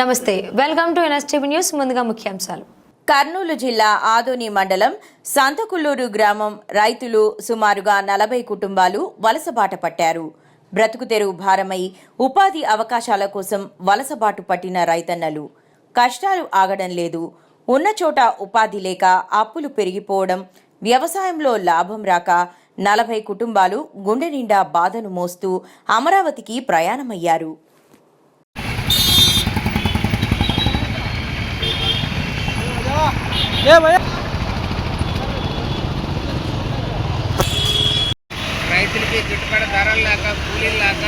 నమస్తే, welcome to NSTV news. ముందుగా ముఖ్యాంశాలు. కర్నూలు జిల్లా ఆదోని మండలం సంతకుల్లూరు గ్రామం రైతులు సుమారుగా 40 కుటుంబాలు వలసబాట పట్టారు. బ్రతుకు తెరువు భారమై ఉపాధి అవకాశాల కోసం వలసబాటు పట్టిన రైతన్నలు కష్టాలు ఆగడం లేదు. ఉన్న చోట ఉపాధి లేక అప్పులు పెరిగిపోవడం, వ్యవసాయంలో లాభం రాక 40 కుటుంబాలు గుండె నిండా బాధను మోస్తూ అమరావతికి ప్రయాణమయ్యారు. రైతులకి గిట్టుబాటు ధరలు లేక కూలీలు లేక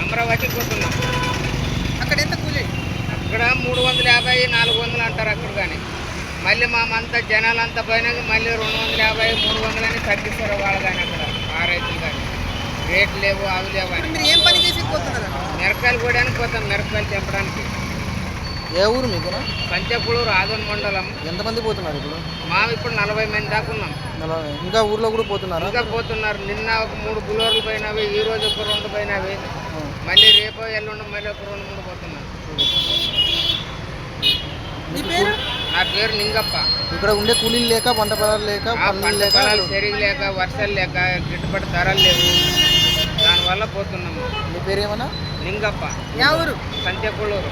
అమరావతి పోతున్నాం. అక్కడ ఎంత కూలీ? అక్కడ 350, 400 అంటారు అక్కడ. కానీ మళ్ళీ మామంతా జనాలంతా పోయినాక మళ్ళీ 250, 300 అని తగ్గిస్తారు వాళ్ళు. కానీ అక్కడ ఆ రైతులు కానీ రేట్లు లేవు, అవి లేవు అని. మీరు ఏం పని చేసి పోతున్నారు? మిరపకాయలు కోయడానికి పోతాం, మిరపకాయలు తెంపడానికి. ఏ ఊరు మీకు? సంచకులూరు, ఆదోని మండలం. ఎంతమంది పోతున్నారు ఇప్పుడు? ఇప్పుడు 40 మంది దాకా ఉన్నాం. ఇంకా ఊర్లో కూడా పోతున్నారు? ఇంకా పోతున్నారు. నిన్న ఒక 3 బులోర్లు పోయినవి, ఈ రోజు ఒక 2 పోయినవి, మళ్ళీ రేపు ఎల్లుండి మళ్ళీ ఒక 2, 3 పోతున్నారు. మీ పేరు? నా పేరు నింగప్ప. ఇక్కడ ఉండే కూలీలు లేక, పంట పొలాలు లేక, పంట పొలాలు సరిగి లేక, వర్షాలు లేక, గిట్టుబాటు ధరలు లేవు, దానివల్ల పోతున్నాము. మీ పేరు ఏమన్నా? నింగప్ప. యా ఊరు? సంచకులూరు.